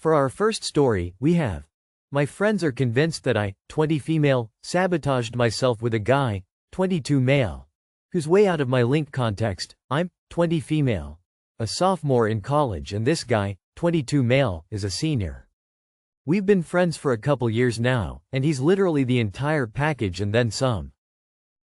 For our first story, we have: my friends are convinced that I, 20 female, sabotaged myself with a guy, 22 male, who's way out of my link context. I'm 20 female, a sophomore in college, and this guy, 22 male, is a senior. We've been friends for a couple years now, and he's literally the entire package and then some.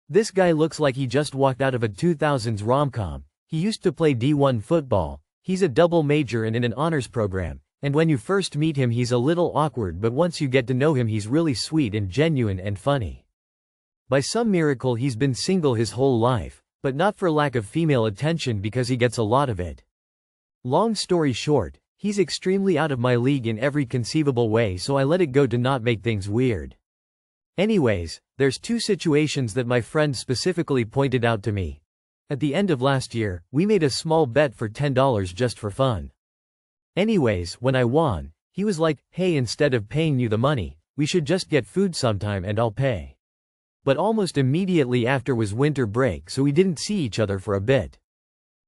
This guy looks like he just walked out of a 2000s rom-com. He used to play D1 football, he's a double major and in an honors program, and when you first meet him he's a little awkward, but once you get to know him he's really sweet and genuine and funny. By some miracle he's been single his whole life, but not for lack of female attention because he gets a lot of it. Long story short, he's extremely out of my league in every conceivable way, so I let it go to not make things weird. Anyways, there's two situations that my friend specifically pointed out to me. At the end of last year, we made a small bet for $10 just for fun. Anyways, when I won, he was like, "Hey, instead of paying you the money, we should just get food sometime and I'll pay." But almost immediately after was winter break, so we didn't see each other for a bit.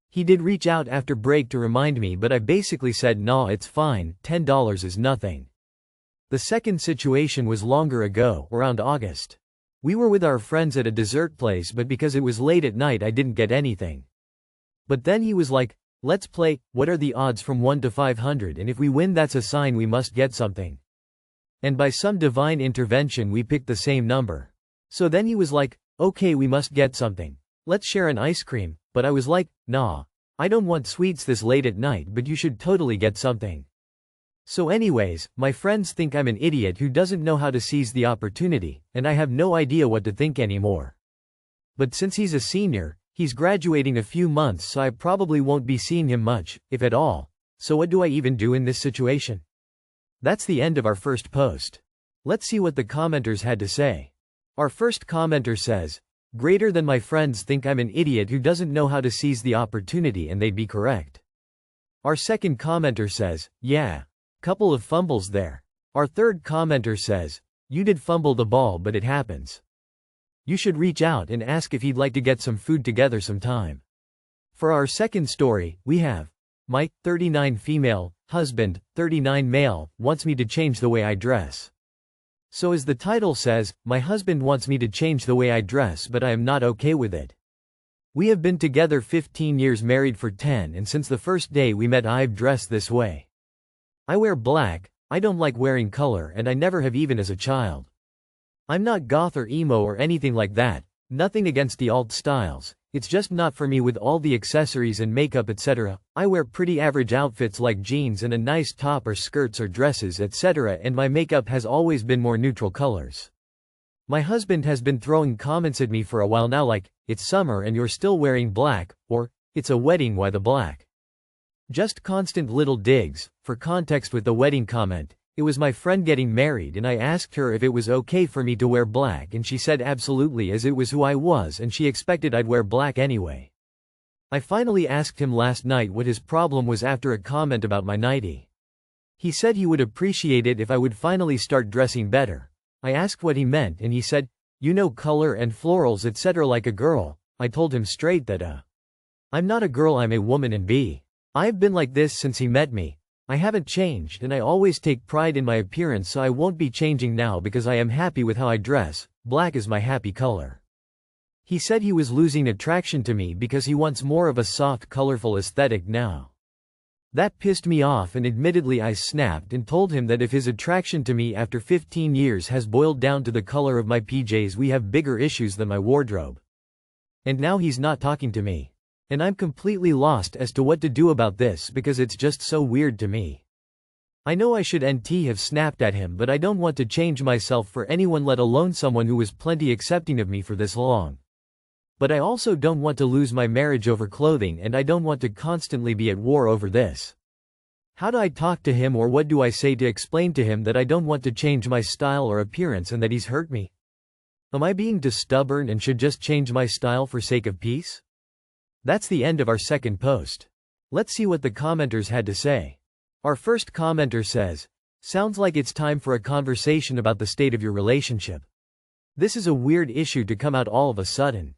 He did reach out after break to remind me, but I basically said, "Nah, it's fine, $10 is nothing." The second situation was longer ago, around August. We were with our friends at a dessert place, but because it was late at night I didn't get anything. But then he was like, "Let's play, what are the odds from 1 to 500, and if we win that's a sign we must get something." And by some divine intervention we picked the same number. So then he was like, "Okay, we must get something. Let's share an ice cream," but I was like, "Nah, I don't want sweets this late at night, but you should totally get something." So anyways, my friends think I'm an idiot who doesn't know how to seize the opportunity, and I have no idea what to think anymore. But since he's a senior, he's graduating a few months, so I probably won't be seeing him much, if at all. So what do I even do in this situation? That's the end of our first post. Let's see what the commenters had to say. Our first commenter says, "Greater than my friends think I'm an idiot who doesn't know how to seize the opportunity, and they'd be correct." Our second commenter says, "Yeah. Couple of fumbles there." Our third commenter says, "You did fumble the ball, but it happens. You should reach out and ask if he'd like to get some food together sometime." For our second story, we have: my 39 female husband, 39 male, wants me to change the way I dress. So as the title says, my husband wants me to change the way I dress, but I am not okay with it. We have been together 15 years, married for 10, and since the first day we met I've dressed this way. I wear black, I don't like wearing color, and I never have even as a child. I'm not goth or emo or anything like that, nothing against the alt styles, it's just not for me with all the accessories and makeup etc. I wear pretty average outfits like jeans and a nice top or skirts or dresses etc., and my makeup has always been more neutral colors. My husband has been throwing comments at me for a while now like, "It's summer and you're still wearing black," or, "It's a wedding, why the black?" Just constant little digs. For context with the wedding comment, it was my friend getting married and I asked her if it was okay for me to wear black, and she said absolutely, as it was who I was and she expected I'd wear black anyway. I finally asked him last night what his problem was after a comment about my nightie. He said he would appreciate it if I would finally start dressing better. I asked what he meant and he said, "You know, color and florals etc. like a girl." I told him straight that I'm not a girl, I'm a woman, and I've been like this since he met me. I haven't changed and I always take pride in my appearance, so I won't be changing now because I am happy with how I dress. Black is my happy color. He said he was losing attraction to me because he wants more of a soft, colorful aesthetic now. That pissed me off, and admittedly I snapped and told him that if his attraction to me after 15 years has boiled down to the color of my PJs, we have bigger issues than my wardrobe. And now he's not talking to me. And I'm completely lost as to what to do about this because it's just so weird to me. I know I should have snapped at him, but I don't want to change myself for anyone, let alone someone who was plenty accepting of me for this long. But I also don't want to lose my marriage over clothing, and I don't want to constantly be at war over this. How do I talk to him, or what do I say to explain to him that I don't want to change my style or appearance and that he's hurt me? Am I being too stubborn and should just change my style for sake of peace? That's the end of our second post. Let's see what the commenters had to say. Our first commenter says, "Sounds like it's time for a conversation about the state of your relationship. This is a weird issue to come out all of a sudden.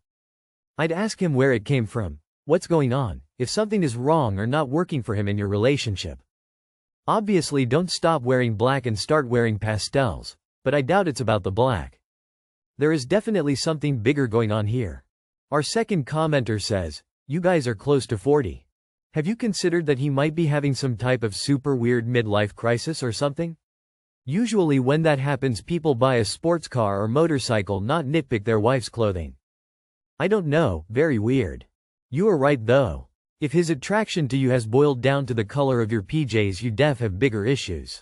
I'd ask him where it came from, what's going on, if something is wrong or not working for him in your relationship. Obviously don't stop wearing black and start wearing pastels, but I doubt it's about the black. There is definitely something bigger going on here. Our second commenter says, you guys are close to 40. Have you considered that he might be having some type of super weird midlife crisis or something? Usually when that happens people buy a sports car or motorcycle, not nitpick their wife's clothing. I don't know, very weird. You are right though. If his attraction to you has boiled down to the color of your PJs, you def have bigger issues.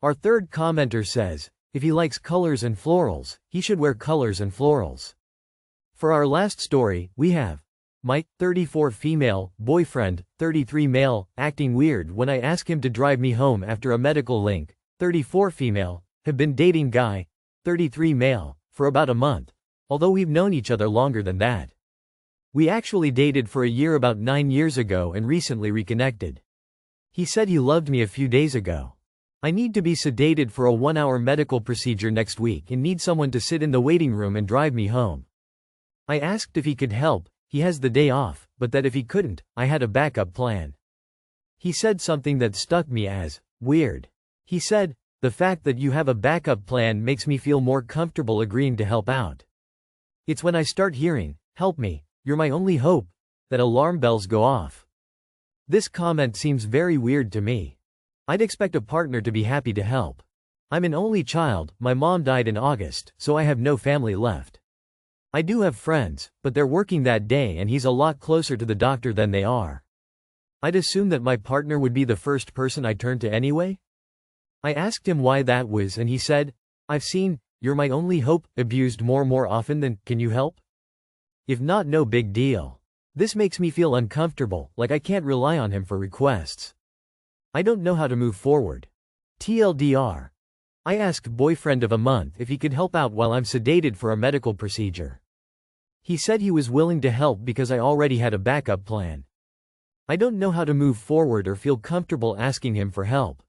Our third commenter says, if he likes colors and florals, he should wear colors and florals. For our last story, we have my 34 female boyfriend, 33 male, acting weird when I ask him to drive me home after a medical link, 34 female, have been dating guy, 33 male, for about a month, although we've known each other longer than that. We actually dated for a year about 9 years ago and recently reconnected. He said he loved me a few days ago. I need to be sedated for a 1-hour medical procedure next week and need someone to sit in the waiting room and drive me home. I asked if he could help, he has the day off, but that if he couldn't, I had a backup plan. He said something that stuck me as weird. He said, the fact that you have a backup plan makes me feel more comfortable agreeing to help out. It's when I start hearing, help me, you're my only hope, that alarm bells go off. This comment seems very weird to me. I'd expect a partner to be happy to help. I'm an only child, my mom died in August, so I have no family left. I do have friends, but they're working that day and he's a lot closer to the doctor than they are. I'd assume that my partner would be the first person I turn to anyway? I asked him why that was and he said, I've seen, you're my only hope, abused more often than, can you help? If not, no big deal. This makes me feel uncomfortable, like I can't rely on him for requests. I don't know how to move forward. TLDR. I asked boyfriend of a month if he could help out while I'm sedated for a medical procedure. He said he was willing to help because I already had a backup plan. I don't know how to move forward or feel comfortable asking him for help.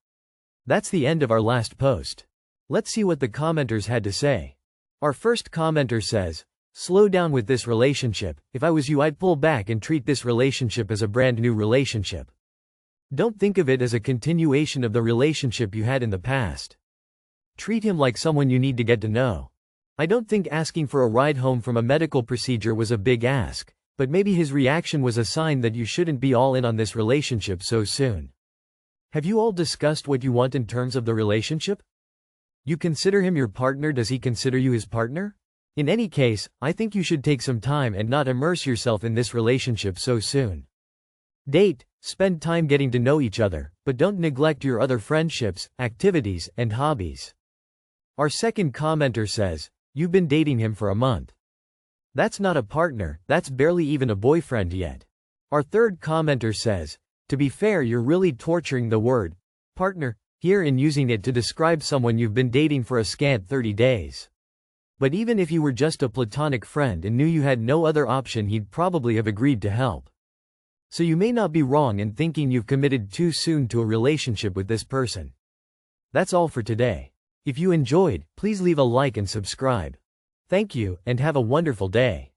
That's the end of our last post. Let's see what the commenters had to say. Our first commenter says, slow down with this relationship, if I was you I'd pull back and treat this relationship as a brand new relationship. Don't think of it as a continuation of the relationship you had in the past. Treat him like someone you need to get to know. I don't think asking for a ride home from a medical procedure was a big ask, but maybe his reaction was a sign that you shouldn't be all in on this relationship so soon. Have you all discussed what you want in terms of the relationship? You consider him your partner, does he consider you his partner? In any case, I think you should take some time and not immerse yourself in this relationship so soon. Date, spend time getting to know each other, but don't neglect your other friendships, activities, and hobbies. Our second commenter says, you've been dating him for a month. That's not a partner, that's barely even a boyfriend yet. Our third commenter says, to be fair, you're really torturing the word partner here in using it to describe someone you've been dating for a scant 30 days. But even if you were just a platonic friend and knew you had no other option, he'd probably have agreed to help. So you may not be wrong in thinking you've committed too soon to a relationship with this person. That's all for today. If you enjoyed, please leave a like and subscribe. Thank you, and have a wonderful day.